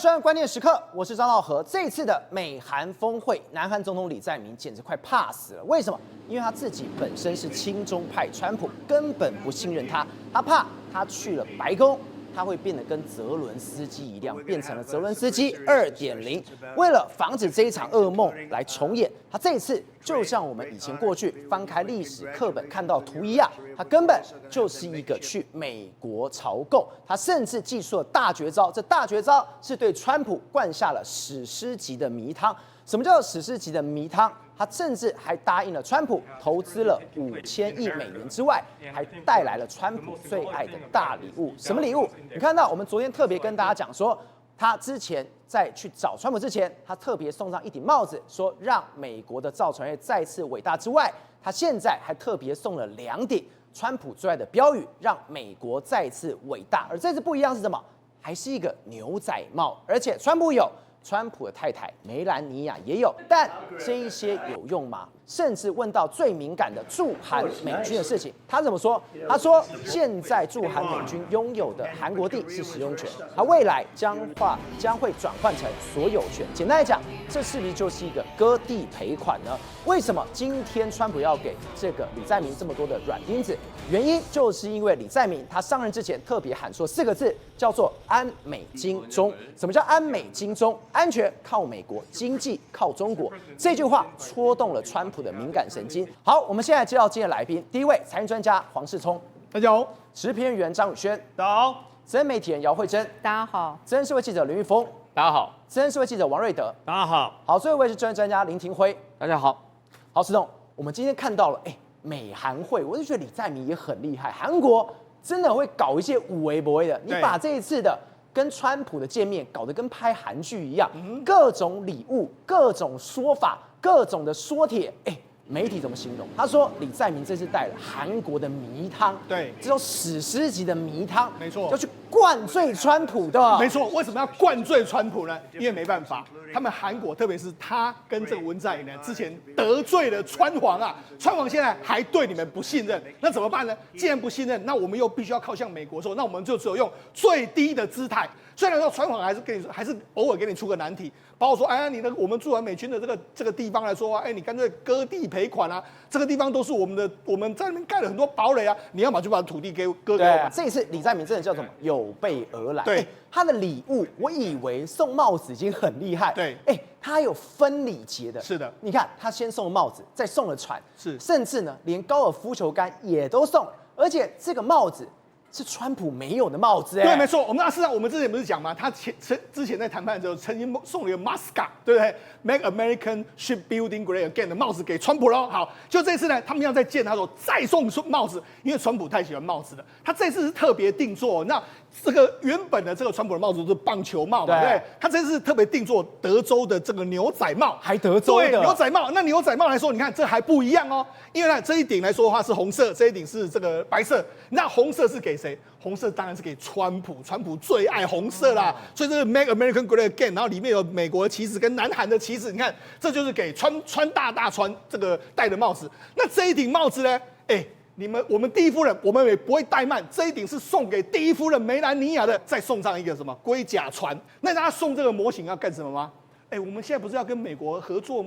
收看关键时刻，我是张道和。这次的美韩峰会，南韩总统李在明简直快怕死了。为什么？因为他自己本身是亲中派，川普根本不信任他，他怕他去了白宫，他会变得跟泽伦斯基一样，变成了泽伦斯基2.0。为了防止这一场噩梦来重演，他这一次就像我们以前过去翻开历史课本看到图一样，他根本就是一个去美国朝贡。他甚至祭出了大绝招，这大绝招是对川普灌下了史诗级的迷汤。什么叫做史诗级的迷汤？他甚至还答应了川普投资了5000亿美元之外，还带来了川普最爱的大礼物。什么礼物？你看到我们昨天特别跟大家讲说，他之前在去找川普之前，他特别送上一顶帽子，说让美国的造船业再次伟大之外，他现在还特别送了2顶川普最爱的标语，让美国再次伟大。而这次不一样是什么？还是一个牛仔帽，而且川普有。川普的太太梅兰妮亚也有，但这一些有用吗？甚至问到最敏感的驻韩美军的事情，他怎么说？他说现在驻韩美军拥有的韩国地是使用权，他未来将会转换成所有权。简单来讲，这是不是就是一个割地赔款呢？为什么今天川普要给这个李在明这么多的软钉子？原因就是因为李在明他上任之前特别喊说4个字，叫做安美金中。什么叫安美金中？安全靠美国，经济靠中国。这句话戳动了川普的敏感神经。好，我们现在介绍今天的来宾，第一位财经专家黄世聪，大家好；时事评论员张宇轩，大家好；资深媒体人姚慧珍，大家好；资深社会记者林玉峰，大家好；资深社会记者王瑞德，大家好。好，最后一位是专家林廷辉，大家好。好，世聪，我们今天看到了，美韩会，我就觉得李在明也很厉害，韩国真的会搞一些无为不为的，你把这一次的跟川普的见面搞得跟拍韩剧一样，各种礼物、各种说法、各种的说帖，媒体怎么形容？他说李在明这次带了韩国的迷汤，对，这种史诗级的迷汤，没错，要去灌醉川普的，没错。为什么要灌醉川普呢？因为没办法，他们韩国，特别是他跟这个文在寅呢，之前得罪了川皇啊，川皇现在还对你们不信任，那怎么办呢？既然不信任，那我们又必须要靠向美国的时候，那我们就只有用最低的姿态。虽然说川皇还是跟你说，还是偶尔给你出个难题，包括说，我们驻韩美军的这个地方来说啊，你干脆割地赔款啊，这个地方都是我们的，我们在那边盖了很多堡垒啊，你要么就把土地割给我们。这一次李在明真的叫什么？有备而来。对，他的礼物，我以为送帽子已经很厉害。对，他还有分礼节的。是的，你看他先送了帽子，再送了船，是，甚至呢连高尔夫球杆也都送，而且这个帽子是川普没有的帽子。对，没错。事实上我们之前不是讲吗？他之前在谈判的时候曾经送了一个 Mascot， 对不对 ？Make American Shipbuilding Great Again 的帽子给川普喽。好，就这次呢，他们要再见他说再送帽子，因为川普太喜欢帽子了。他这次是特别定做，那这个原本的这个川普的帽子是棒球帽嘛，对？他这次特别定做德州的这个牛仔帽，还德州的对牛仔帽。那牛仔帽来说，你看这还不一样哦，因为呢这一顶来说的话是红色，这一顶是这个白色。那红色是给谁？红色当然是给川普，川普最爱红色啦，所以这个 Make American Great Again， 然后里面有美国的旗帜跟南韩的旗帜，你看这就是给川大川这个戴的帽子。那这一顶帽子呢？我们第一夫人，我们也不会怠慢，这一顶是送给第一夫人梅兰妮亚的，再送上一个什么龟甲船。那他送这个模型要干什么吗？我们现在不是要跟美国合作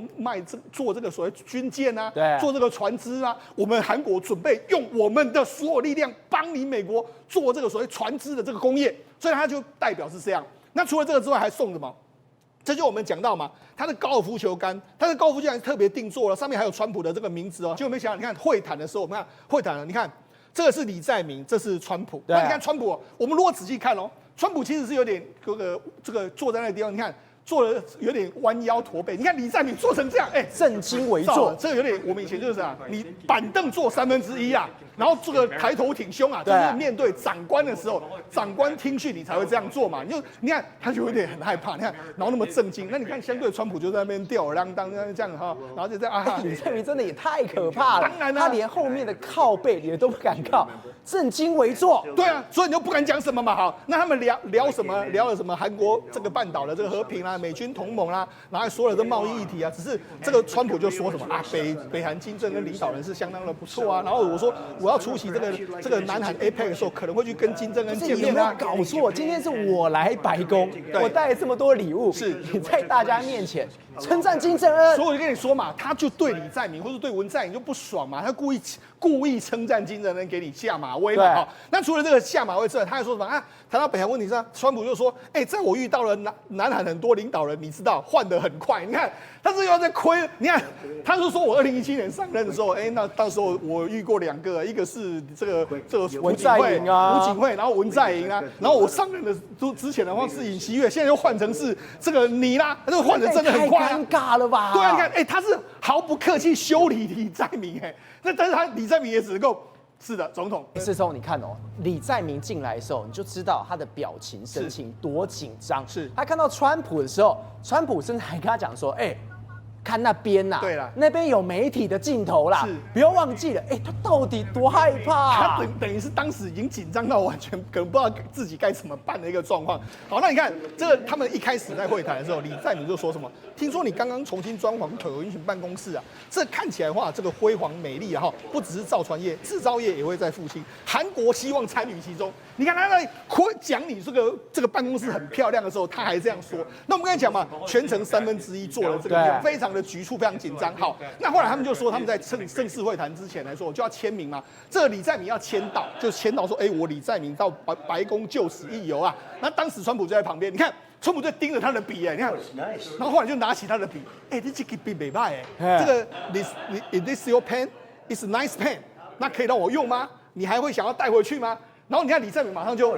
做这个所谓军舰啊，做这个船只啊？我们韩国准备用我们的所有力量帮你美国做这个所谓船只的这个工业，所以它就代表是这样。那除了这个之外，还送什么？这就我们讲到嘛，它的高尔夫球杆，它的高尔夫球杆特别定做了，上面还有川普的这个名字哦。就没想到，你看会谈的时候，我们看会谈，你看这个是李在明，这是川普。那你看川普，我们如果仔细看哦，川普其实是有点这个坐在那个地方，你看。做了有点弯腰驼背，你看李在明做成这样，正襟危坐，这个有点我们以前就是啊，你板凳坐1/3啊，然后这个抬头挺胸啊，就是面对长官的时候，长官听训你才会这样做嘛。你看他就有点很害怕，你看然后那么正经，那你看相对川普就在那边吊儿郎当这样哈，然后就这样李在明真的也太可怕了，当然他连后面的靠背也都不敢靠，正襟危坐。对啊，所以你就不敢讲什么嘛。好，那他们聊什么？聊了什么韩国这个半岛的这个和平啊。啦、美军同盟啦，然后还说了这贸易议题啊。只是这个川普就说什么啊，北韩金正恩领导人是相当的不错啊。然后我说我要出席这个南韩 APEC 的时候，可能会去跟金正恩见面啊。你有没有搞错？今天是我来白宫，我带了这么多礼物，是你在大家面前称赞金正恩，所以我就跟你说嘛，他就对李在明或者对文在寅就不爽嘛，他故意称赞金正恩给你下马威嘛。好，那除了这个下马威之外，他还说什么啊？谈到北韩问题上，川普就说，在我遇到了南韩很多领导人，你知道换得很快。你看，他是要在亏。你看，他是说我2017年上任的时候，那到时候我遇过2个，一个是这个文在寅啊，吴景惠，然后文在寅啊，然后我上任的之前的话是尹锡悦，现在又换成是这个你啦，这个换得真的很快，太尴尬了吧？对啊，你看，他是毫不客气修理李在明，但是李在明也只能够。是的，总统。世聪，你看哦，李在明进来的时候，你就知道他的表情神情多紧张。是，他看到川普的时候，川普甚至还跟他讲说：“看那边呐，对啦，那边有媒体的镜头啦，是，不要忘记了。”他到底多害怕？他等于是当时已经紧张到完全可能不知道自己该怎么办的一个状况。好，那你看这个他们一开始在会谈的时候，李在明就说什么？听说你刚刚重新装潢椭圆形办公室啊，这看起来的话，这个辉煌美丽啊，不只是造船业，制造业也会在复兴。韩国希望参与其中。你看他在讲你这个办公室很漂亮的时候，他还这样说。那我们刚才讲嘛，全程1/3做了这个，非常的局促，非常紧张。好，那后来他们就说他们在正式会谈之前来说，就要签名嘛。这个李在明要签到，就签到说，我李在明到白宫就此一游啊。那当时川普就在旁边，你看。川普就盯着他的笔，你看，然后后来就拿起他的笔，你这个笔没败这个 this your pen is nice pen， 那可以让我用吗？你还会想要带回去吗？然后你看李在明马上就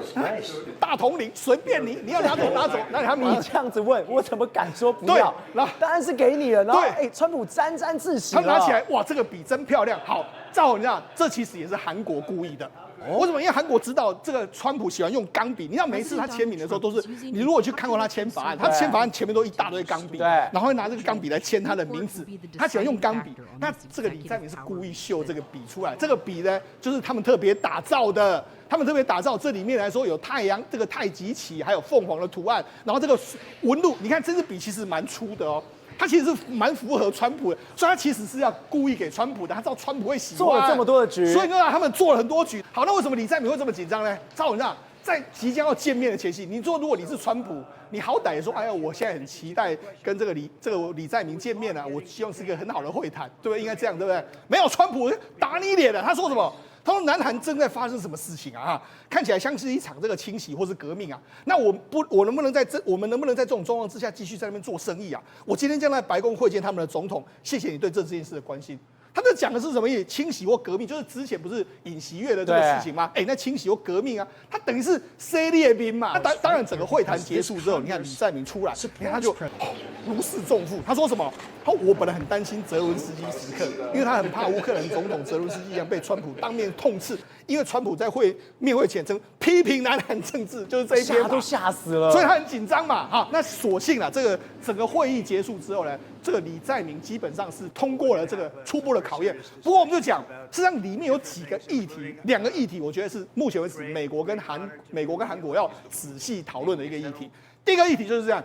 大统领，随便你要拿走拿走，那他你这样子问我怎么敢说不要？当然是给你了。然后川普沾沾自喜，他拿起来，哇，这个笔真漂亮。好，赵宏，你看，这其实也是韩国故意的。为什么？因为韩国知道这个川普喜欢用钢笔，你知道每一次他签名的时候都是，你如果去看过他签法案，他签法案前面都一大堆钢笔，然后会拿这个钢笔来签他的名字。他喜欢用钢笔，那这个李在明是故意秀这个笔出来，这个笔呢就是他们特别打造的。他们特别打造这里面来说有太阳这个太极旗，还有凤凰的图案，然后这个纹路，你看这支笔其实蛮粗的哦。他其实是蛮符合川普的，所以他其实是要故意给川普的，他知道川普会喜欢，做了这么多的局，所以呢，他们做了很多局。好，那为什么李在明会这么紧张呢？赵文上在即将要见面的前夕，你说如果你是川普，你好歹也说，我现在很期待跟这个李在明见面啊，我希望是一个很好的会谈，对不对？应该这样，对不对？没有，川普打你脸了，他说什么？他说：“南韩正在发生什么事情啊？看起来像是一场这个清洗或是革命啊。那我们能不能在这种状况之下继续在那边做生意啊？我今天将在白宫会见他们的总统，谢谢你对这件事的关心。”他在讲的是什么意思？清洗或革命，就是之前不是尹锡悦的这个事情吗？那清洗或革命啊，他等于是塞列兵嘛。那当然，整个会谈结束之后，你看李在明出来，你看他就如释重负。他说什么？我本来很担心泽伦斯基时刻，因为他很怕乌克兰总统泽伦斯基一样被川普当面痛斥，因为川普在面会前称批评南韩政治，就是这一篇都吓死了，所以他很紧张嘛。好，那所幸这个整个会议结束之后呢，这个李在明基本上是通过了这个初步的考验。不过我们就讲，实际上里面有几个议题，2个议题，我觉得是目前为止美国跟韩国要仔细讨论的一个议题。第一个议题就是这样，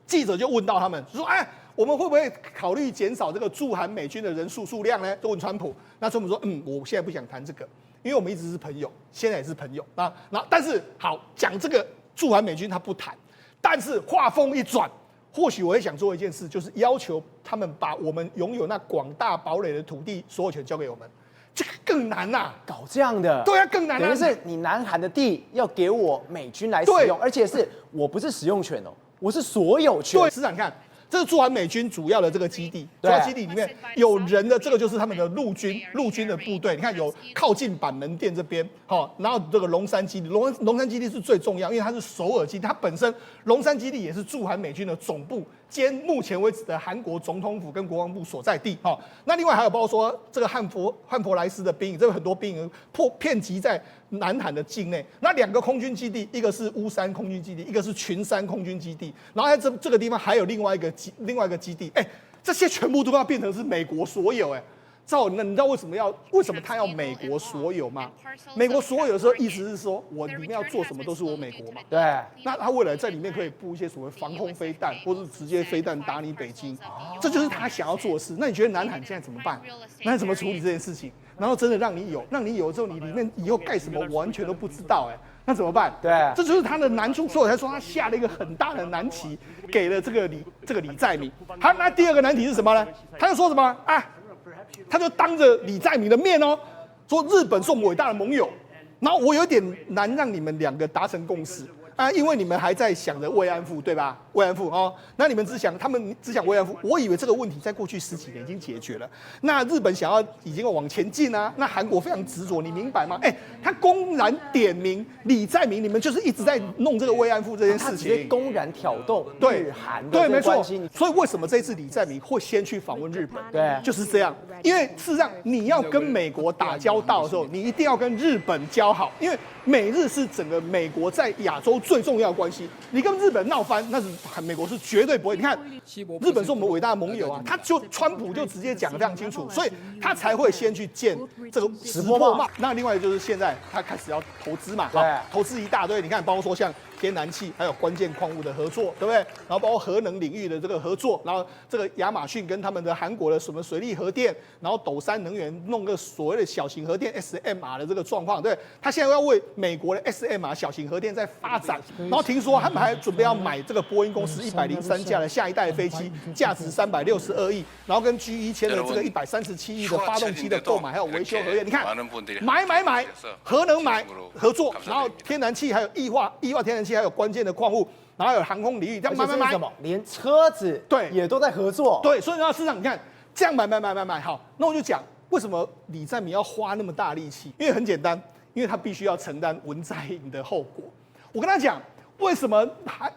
记者就问到他们说，我们会不会考虑减少这个驻韩美军的人数量呢？都问川普。那川普说，我现在不想谈这个，因为我们一直是朋友，现在也是朋友啊。但是好讲这个驻韩美军他不谈，但是话锋一转，或许我会想做一件事，就是要求他们把我们拥有那广大堡垒的土地所有权交给我们。这个更难呐，搞这样的，对啊，更难。等于是你南韩的地要给我美军来使用，而且是我不是使用权哦，我是所有权。对，市长看。这是驻韩美军主要的这个基地，主要基地里面有人的这个就是他们的陆军的部队。你看有靠近板门店这边，然后这个龙山基地，龙山基地是最重要，因为它是首尔基地，它本身龙山基地也是驻韩美军的总部兼目前为止的韩国总统府跟国防部所在地。那另外还有包括说这个汉佛莱斯的兵营，这个很多兵营遍及在南韩的境内。那2个空军基地，一个是乌山空军基地，一个是群山空军基地。然后在这个地方还有另外一个基地，这些全部都要变成是美国所有。那你知道为什么他要美国所有吗？美国所有的时候，意思是说我里面要做什么都是我美国嘛。对，那他未来在里面可以布一些所谓防空飞弹，或是直接飞弹打你北京，这就是他想要做的事。那你觉得南韩现在怎么办？那你怎么处理这件事情？然后真的让你有之后，你里面以后盖什么完全都不知道，那怎么办？对，这就是他的难处，所以我才说他下了一个很大的难棋，给了这个李在明。好，那第二个难题是什么呢？他就说什么啊？他就当着李在明的面说日本是我们伟大的盟友，然后我有点难让你们两个达成共识啊，因为你们还在想着慰安妇，对吧？慰安妇那你们他们只想慰安妇，我以为这个问题在过去10几年已经解决了。那日本已经要往前进啊，那韩国非常执着，你明白吗？他公然点名李在明，你们就是一直在弄这个慰安妇这件事情，他直接公然挑动日韩的对，没错。所以为什么这次李在明会先去访问日本？对，就是这样。因为事实上你要跟美国打交道的时候，你一定要跟日本交好，因为美日是整个美国在亚洲最重要的关系。你跟日本闹翻，那是美国是绝对不会。你看，日本是我们伟大的盟友啊，川普就直接讲得非常清楚，所以他才会先去见这个石破茂。那另外就是现在他开始要投资嘛，投资一大堆。你看，包括说像天然气还有关键矿物的合作，对不对？然后包括核能领域的这个合作，然后这个亚马逊跟他们的韩国的什么水力核电，然后斗山能源弄个所谓的小型核电 SMR 的这个状况，对，他现在要为美国的 SMR 小型核电在发展，然后听说他们还准备要买这个波音公司103架的下一代飞机，价值362亿，然后跟 GE 签了这个137亿的发动机的购买还有维修合约。你看，买，核能买合作，然后天然气还有液化天然气还有关键的矿物，然后还有航空领域，这样买，什么连车子对也都在合作。对，所以呢，市场你看这样买，好，那我就讲为什么李在明要花那么大力气？因为很简单，因为他必须要承担文在寅的后果。我跟他讲，为什么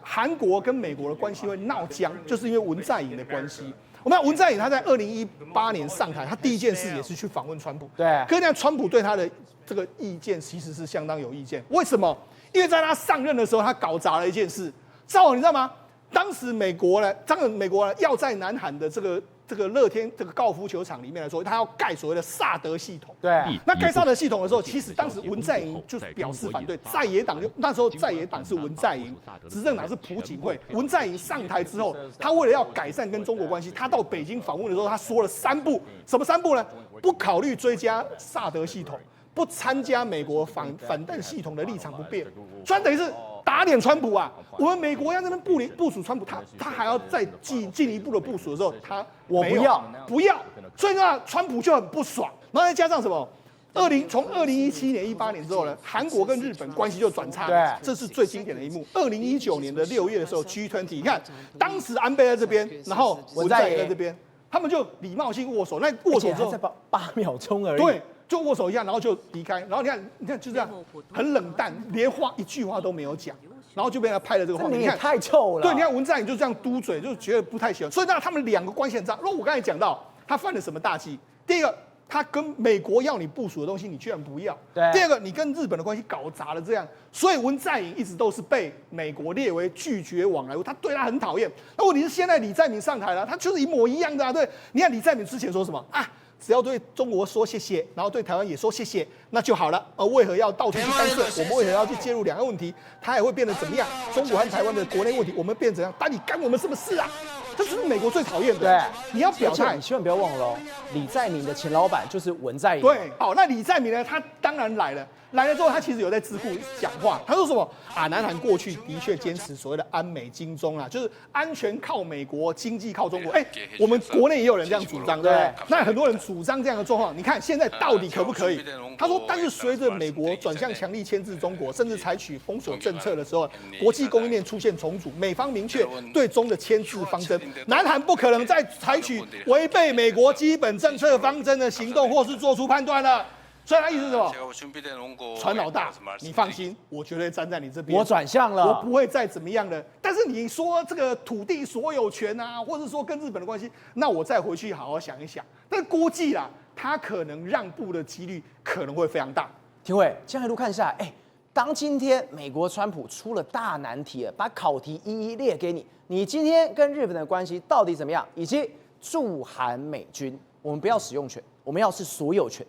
韩国跟美国的关系会闹僵，就是因为文在寅的关系。我们看文在寅他在2018年上台，他第一件事也是去访问川普。对，可是呢，川普对他的这个意见其实是相当有意见。为什么？因为在他上任的时候，他搞砸了一件事。赵总，你知道吗？当时美国呢要在南韩的这个乐天这个高尔夫球场里面来说，他要盖所谓的萨德系统。对，那盖萨德系统的时候，其实当时文在寅就表示反对，那时候在野党是文在寅，执政党是朴槿惠。文在寅上台之后，他为了要改善跟中国关系，他到北京访问的时候，他说了3不，什么3不呢？不考虑追加萨德系统，不参加美国反弹系统的立场不变，所以等于是打脸川普啊！我们美国要在那边部署川普，他还要再进一步的部署的时候，我不要，所以呢，川普就很不爽。然后再加上什么？从2017年、18年之后呢，韩国跟日本关系就转差，对，这是最经典的一幕。2019年的6月的时候 ，G20， 你看当时安倍在这边，然后文在寅在这边，他们就礼貌性握手，那握手之后才8秒钟而已，对。就握手一下，然后就离开，然后你看就这样，很冷淡，连一句话都没有讲，然后就被他拍了这个画面。你看太臭了。对，你看文在寅就这样嘟嘴，就觉得不太喜欢。所以那他们2个关系很差。如果我刚才讲到他犯了什么大忌，第一个，他跟美国要你部署的东西，你居然不要；第二个，你跟日本的关系搞砸了这样，所以文在寅一直都是被美国列为拒绝往来，他对他很讨厌。那问题是现在李在明上台了，他就是一模一样的啊。对，你看李在明之前说什么啊？只要对中国说谢谢，然后对台湾也说谢谢，那就好了。为何要到处去干涉？我们为何要去介入两岸问题？它也会变得怎么样？中国和台湾的国内问题，我们变怎样？但你干我们什么事啊？这是美国最讨厌的。对，你要表态，你千万不要忘了哦，李在明的前老板就是文在寅。对，好，那李在明呢？他当然来了。来了之后，他其实有在智库讲话，他说什么啊？南韩过去的确坚持所谓的安美金中啊，就是安全靠美国，经济靠中国。我们国内也有人这样主张，对不对？那很多人主张这样的状况，你看现在到底可不可以？他说，但是随着美国转向强力牵制中国，甚至采取封锁政策的时候，国际供应链出现重组，美方明确对中的牵制方针，南韩不可能再采取违背美国基本政策方针的行动，或是做出判断了。所以他意思是什么？船老大，你放心，我绝对站在你这边。我转向了，我不会再怎么样的。但是你说这个土地所有权啊，或者说跟日本的关系，那我再回去好好想一想。但估计啦，他可能让步的几率可能会非常大。廷伟，这样一路看下来，当今天美国川普出了大难题了，把考题一一列给你，你今天跟日本的关系到底怎么样？以及驻韩美军，我们不要使用权。我们要是所有权。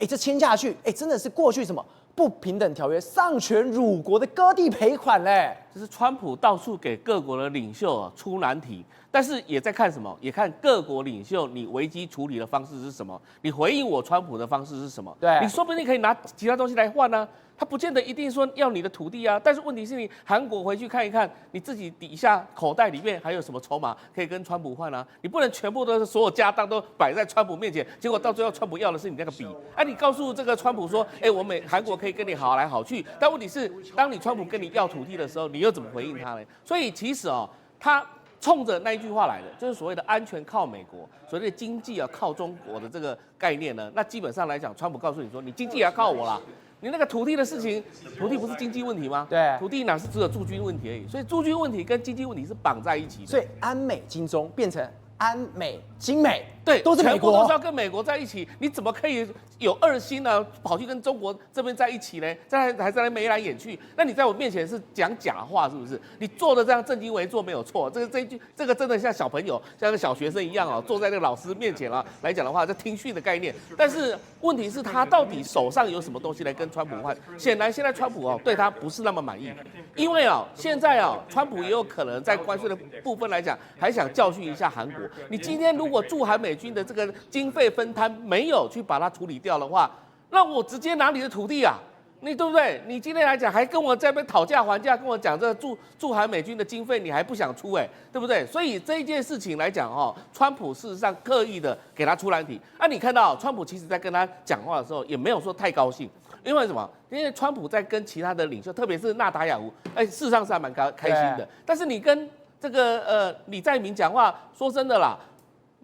这签下去，真的是过去什么不平等条约丧权辱国的割地赔款嘞。就是川普到处给各国的领袖出难题，但是也在看什么？也看各国领袖你危机处理的方式是什么，你回应我川普的方式是什么？对，你说不定可以拿其他东西来换呢。他不见得一定说要你的土地啊，但是问题是你韩国回去看一看，你自己底下口袋里面还有什么筹码可以跟川普换啊？你不能全部都是所有家当都摆在川普面前，结果到最后川普要的是你那个笔。你告诉这个川普说，我韩国可以跟你好来好去，但问题是，当你川普跟你要土地的时候，你又怎么回应他呢？所以其实他冲着那一句话来的，就是所谓的安全靠美国，所谓的经济靠中国的这个概念呢。那基本上来讲，川普告诉你说，你经济也要靠我啦。你那个土地的事情，土地不是经济问题吗？对，土地哪是只有驻军问题而已，所以驻军问题跟经济问题是绑在一起的。所以安美金中变成安美精美，对，都是美国，全部都是要跟美国在一起，你怎么可以有二心呢？跑去跟中国这边在一起呢？还在那眉来眼去？那你在我面前是讲假话是不是？你做的这样正襟危坐没有错，这个真的像小朋友，像个小学生一样坐在那个老师面前来讲的话，这听训的概念。但是问题是，他到底手上有什么东西来跟川普换？显然现在川普对他不是那么满意，因为现在川普也有可能在关税的部分来讲，还想教训一下韩国。你今天如果驻韩美军的这个经费分摊没有去把它处理掉的话，那我直接拿你的土地啊，你对不对？你今天来讲还跟我在那边讨价还价，跟我讲这驻韩美军的经费你还不想出对不对？所以这一件事情来讲川普事实上刻意的给他出难题。你看到川普其实在跟他讲话的时候也没有说太高兴，因为什么？因为川普在跟其他的领袖，特别是纳塔亚胡，事实上是还蛮开心的。但是你跟这个李在明讲话，说真的啦，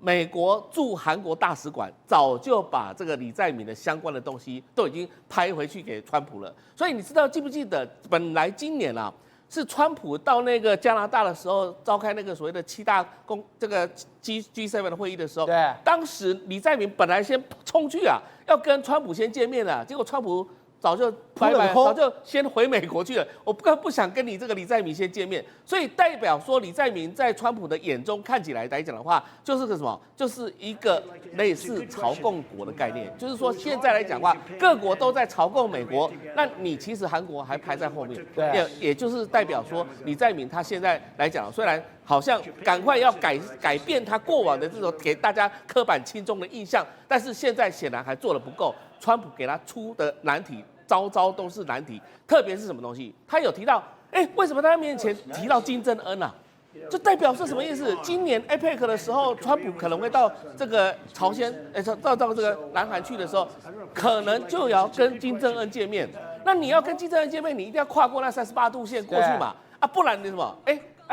美国驻韩国大使馆早就把这个李在明的相关的东西都已经拍回去给川普了。所以你记不记得，本来今年是川普到那个加拿大的时候，召开那个所谓的7大这个 G7 的会议的时候，对，当时李在明本来先冲去要跟川普先见面结果川普早就拜拜，早就先回美国去了。我不想跟你这个李在明先见面，所以代表说李在明在川普的眼中看起来来讲的话，就是个什么？就是一个类似朝贡国的概念。就是说现在来讲的话，各国都在朝贡美国，那你其实韩国还排在后面。对，也就是代表说李在明他现在来讲，虽然好像赶快要改变他过往的这种给大家刻板轻重的印象，但是现在显然还做得不够。川普给他出的难题，招招都是难题，特别是什么东西？他有提到，为什么他面前提到金正恩就代表是什么意思？今年 APEC 的时候，川普可能会到这个朝鲜，到这个南韩去的时候，可能就要跟金正恩见面。那你要跟金正恩见面，你一定要跨过那38度线过去嘛？不然你什么？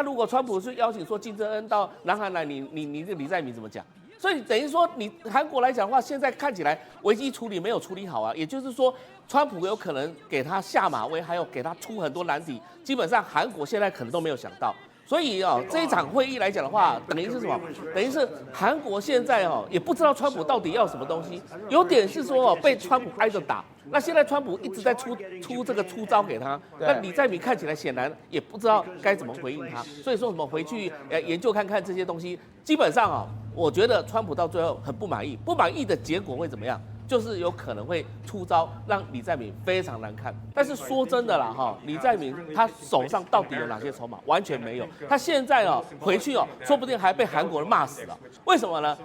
如果川普是邀请说金正恩到南韩来，你这李在明怎么讲？所以等于说，你韩国来讲的话，现在看起来危机处理没有处理好也就是说，川普有可能给他下马威，还有给他出很多难题，基本上韩国现在可能都没有想到。所以这一场会议来讲的话，等于是什么？等于是韩国现在也不知道川普到底要什么东西，有点是说被川普挨着打。那现在川普一直在出这个出招给他，那李在明看起来显然也不知道该怎么回应他，所以说什么回去研究看看这些东西，基本上我觉得川普到最后很不满意，不满意的结果会怎么样？就是有可能会出招让李在明非常难看。但是说真的啦李在明他手上到底有哪些筹码？完全没有。他现在回去说不定还被韩国人骂死了。为什么呢？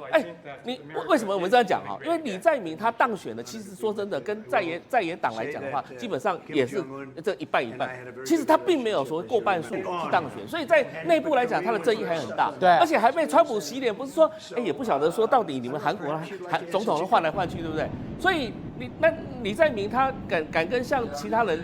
你为什么我们这样讲因为李在明他当选的，其实说真的跟在野党来讲的话，基本上也是这一半一半。其实他并没有所谓过半数去当选，所以在内部来讲他的争议还很大。对，而且还被川普洗脸，不是说也不晓得说到底你们韩国总统都换来换去，对不对？所以李在明他敢跟像其他人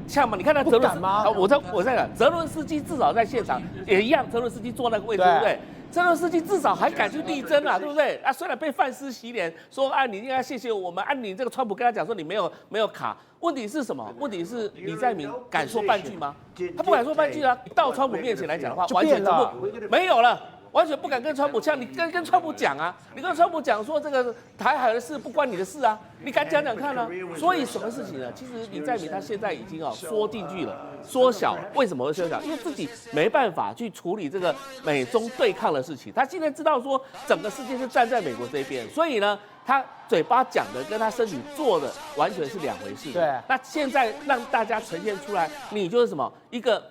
像吗？你看他泽伦吗？我在讲泽伦斯基至少在现场也一样，泽伦斯基坐那个位置，对不对？泽伦斯基至少还敢去力争对不对？虽然被范斯洗脸说你应该谢谢我们，你这个川普跟他讲说你没有卡，问题是什么？问题是李在明敢说半句吗？他不敢说半句到川普面前来讲的话，完全没有了。完全不敢跟川普呛，你跟川普讲你跟川普讲说这个台海的事不关你的事你敢讲看所以什么事情呢？其实李在明他现在已经缩进去了，缩小。为什么会缩小？因为自己没办法去处理这个美中对抗的事情。他现在知道说整个世界是站在美国这边，所以呢，他嘴巴讲的跟他身体做的完全是两回事。对。那现在让大家呈现出来，你就是什么一个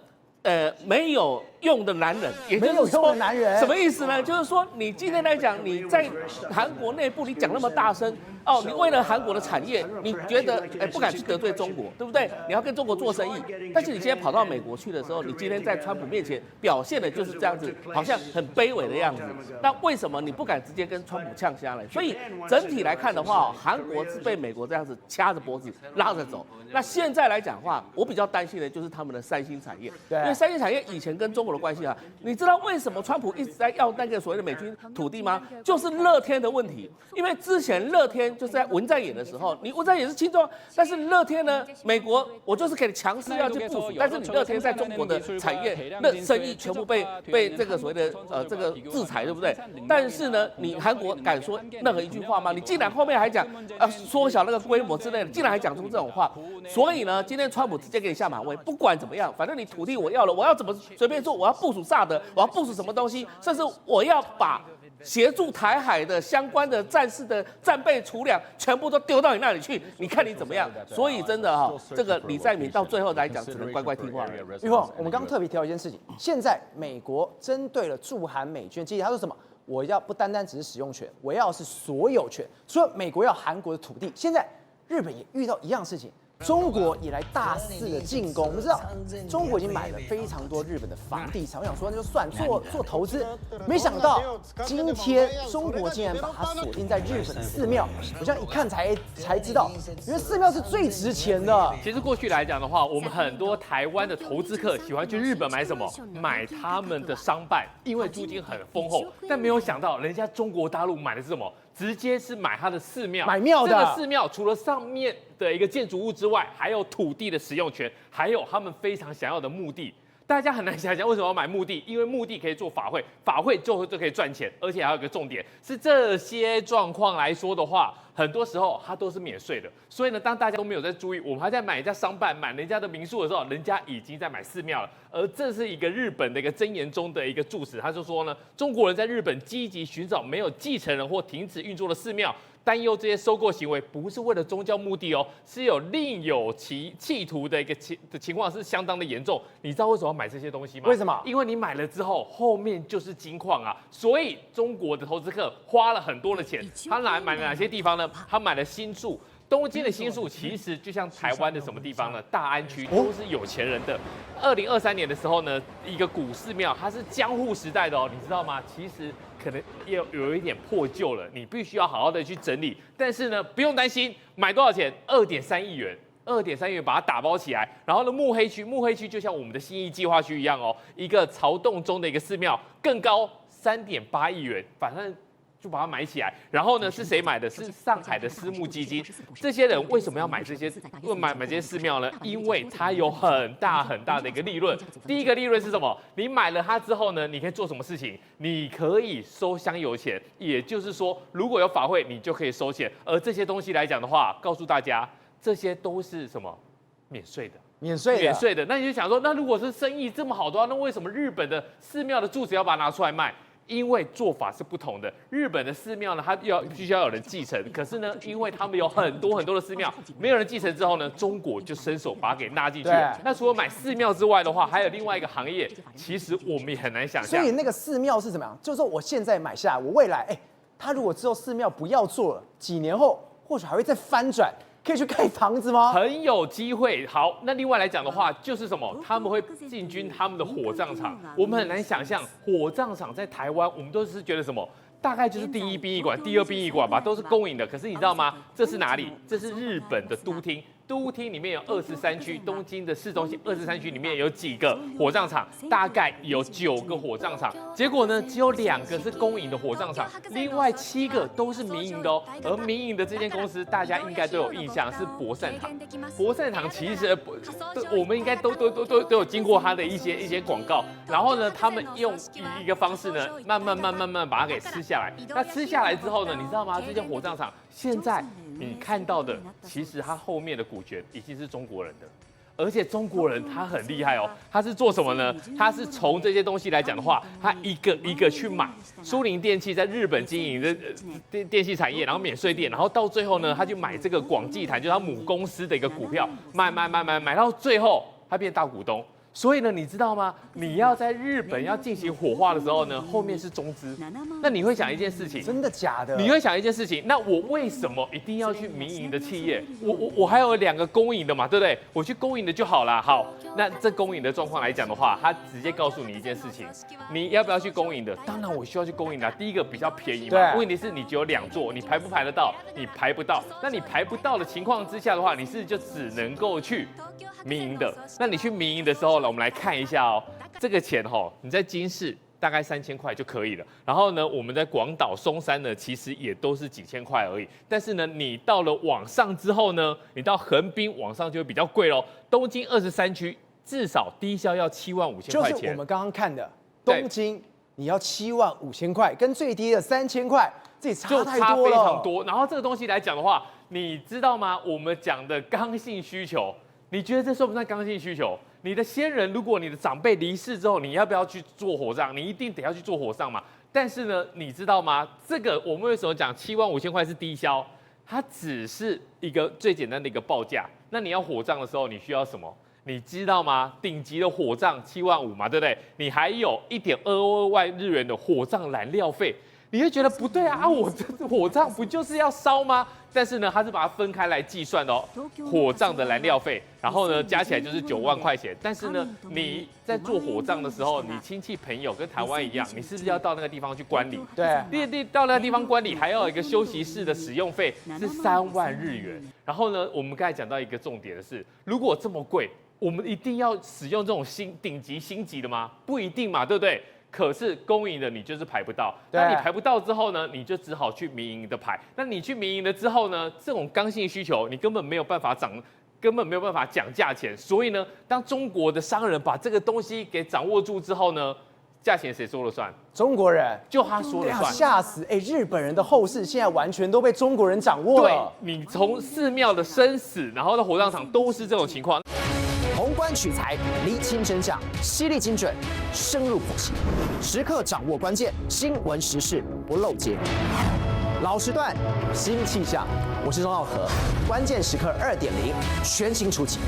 没有用的男人，也就是说没有用的男人，什么意思呢？就是说你今天来讲，你在韩国内部你讲那么大声。哦，你为了韩国的产业，你觉得不敢去得罪中国，对不对？你要跟中国做生意，但是你今天跑到美国去的时候，你今天在川普面前表现的就是这样子，好像很卑微的样子。那为什么你不敢直接跟川普呛下来？所以整体来看的话，韩国是被美国这样子掐着脖子拉着走。那现在来讲的话，我比较担心的就是他们的三星产业，因为三星产业以前跟中国的关系啊，你知道为什么川普一直在要那个所谓的美军土地吗？就是乐天的问题，因为之前乐天就是在文在寅的时候，你文在寅是亲中，但是乐天呢，美国我就是给你强势要去部署，但是你乐天在中国的产业那生意全部被这个所谓的这个制裁，对不对？但是呢，你韩国敢说任何一句话吗？你竟然后面还讲缩小那个规模之类的，竟然还讲出这种话，所以呢，今天川普直接给你下马威，不管怎么样，反正你土地我要了，我要怎么随便做，我要部署萨德，我要部署什么东西，甚至我要把协助台海的相关的战士的战备储粮全部都丢到你那里去，你看你怎么样？所以真的这个李在明到最后来讲，只能乖乖听话了。玉凤，我们刚刚特别提到一件事情，现在美国针对了驻韩美军基地，他说什么？我要不单单只是使用权，我要是所有权。除了美国要韩国的土地，现在日本也遇到一样事情。中国也来大肆的进攻，我们知道中国已经买了非常多日本的房地产，我想说那就算做投资，没想到今天中国竟然把它锁定在日本的寺庙，我这样一看才知道，因为寺庙是最值钱的。其实过去来讲的话，我们很多台湾的投资客喜欢去日本买什么？买他们的商办，因为租金很丰厚，但没有想到人家中国大陆买的是什么？直接是买他的寺庙，买庙的。这个寺庙除了上面的一个建筑物之外，还有土地的使用权，还有他们非常想要的墓地。大家很难想象为什么要买墓地，因为墓地可以做法会，法会就可以赚钱，而且还有一个重点是这些状况来说的话，很多时候它都是免税的。所以呢，当大家都没有在注意，我们还在买人家商办、买人家的民宿的时候，人家已经在买寺庙了。而这是一个日本的一个箴言中的一个注释，他就说呢，中国人在日本积极寻找没有继承人或停止运作的寺庙。担忧这些收购行为不是为了宗教目的哦，是有另有其企图的一个情况是相当的严重。你知道为什么要买这些东西吗？为什么？因为你买了之后，后面就是金矿啊，所以中国的投资客花了很多的钱。他买了哪些地方呢？他买了新宿。东京的新宿其实就像台湾的什么地方呢？大安区都是有钱人的。2023年的时候呢，一个古寺庙，它是江户时代的哦，你知道吗？其实可能有一点破旧了，你必须要好好的去整理。但是呢，不用担心，买多少钱？2.3亿元。2.3亿元把它打包起来，然后呢，幕黑区就像我们的信义计划区一样哦，一个曹洞宗的一个寺庙，更高3.8亿元，反正就把它买起来。然后呢，是谁买的？是上海的私募基金。这些人为什么要买这些这些寺庙呢？因为它有很大的一个利润。第一个利润是什么？你买了它之后呢，你可以做什么事情？你可以收香油钱，也就是说，如果有法会，你就可以收钱。而这些东西来讲的话，告诉大家。这些都是什么？免税的，免税的。那你就想说，那如果是生意这么好的话，那为什么日本的寺庙的住址要把它拿出来卖？因为做法是不同的。日本的寺庙呢，它必须要有人继承。可是呢，因为他们有很多的寺庙，没有人继承之后呢，中国就伸手把它给纳进去。那除了买寺庙之外的话，还有另外一个行业，其实我们也很难想象。所以那个寺庙是怎么样？就是说我现在买下来，我未来，他如果之后寺庙不要做了，几年后或许还会再翻转。可以去盖房子吗？很有机会。好，那另外来讲的话，就是什么？他们会进军他们的火葬场。我们很难想象，火葬场在台湾，我们都是觉得什么？大概就是第一殡仪馆、第二殡仪馆吧，都是公营的。可是你知道吗？这是哪里？这是日本的都厅。都厅里面有23区，东京的市中心23区里面有几个火葬场？大概有9个火葬场。结果呢，只有2个是公营的火葬场，另外7个都是民营的哦。而民营的这间公司，大家应该都有印象，是博善堂。博善堂其实我们应该都有经过它的一些广告。然后呢，他们用一个方式呢，慢慢把它给吃下来。那吃下来之后呢，你知道吗？这间火葬场现在。你看到的，其实它后面的股权已经是中国人的，而且中国人他很厉害哦，他是做什么呢？他是从这些东西来讲的话，他一个一个去买。苏宁电器在日本经营的电器产业，然后免税店，然后到最后呢，他就买这个广济台，就是他母公司的一个股票，买到最后他变大股东。所以呢，你知道吗？你要在日本要进行火化的时候呢，后面是中资。那你会想一件事情，真的假的？你会想一件事情，那我为什么一定要去民营的企业？我还有2个公营的嘛，对不对？我去公营的就好啦。好，那这公营的状况来讲的话，他直接告诉你一件事情，你要不要去公营的？当然我需要去公营的。第一个比较便宜嘛，问题是你只有2座，你排不排得到？你排不到。那你排不到的情况之下的话，你是就只能够去民营的。那你去民营的时候呢，我们来看一下哦，这个钱哦，你在金市大概3000块就可以了。然后呢，我们在广岛、松山呢，其实也都是几千块而已。但是呢，你到了往上之后呢，你到横滨往上就会比较贵喽。东京23区至少低消要75000块钱。就是我们刚刚看的东京，你要75000块，跟最低的3000块，这差太多了，非常多。然后这个东西来讲的话，你知道吗？我们讲的刚性需求，你觉得这算不算刚性需求？你的先人，如果你的长辈离世之后，你要不要去做火葬？你一定得要去做火葬嘛。但是呢，你知道吗？这个我们为什么讲75000块是低消？它只是一个最简单的一个报价。那你要火葬的时候，你需要什么？你知道吗？顶级的火葬75000嘛，对不对？你还有1.22万日元的火葬燃料费。你会觉得不对啊，我这火葬不就是要烧吗？但是呢，它是把它分开来计算的哦，火葬的燃料费，然后呢加起来就是9万块钱。但是呢，你在做火葬的时候，你亲戚朋友跟台湾一样，你是不是要到那个地方去观礼？对，你到那个地方观礼，还要有一个休息室的使用费是3万日元。然后呢，我们刚才讲到一个重点的是，如果这么贵，我们一定要使用这种顶级星级的吗？不一定嘛，对不对？可是公营的你就是排不到，那你排不到之后呢，你就只好去民营的排。那你去民营了之后呢，这种刚性需求你根本没有办法根本没有办法讲价钱。所以呢，当中国的商人把这个东西给掌握住之后呢，价钱谁说了算？中国人，就他说了算。吓死！日本人的后事现在完全都被中国人掌握了。对，你从寺庙的生死，然后到火葬场都是这种情况。宏观取材，厘清真相，犀利精准，深入剖析，时刻掌握关键，新闻时事不漏接。老时段，新气象，我是钟浩和，关键时刻2.0全新出击。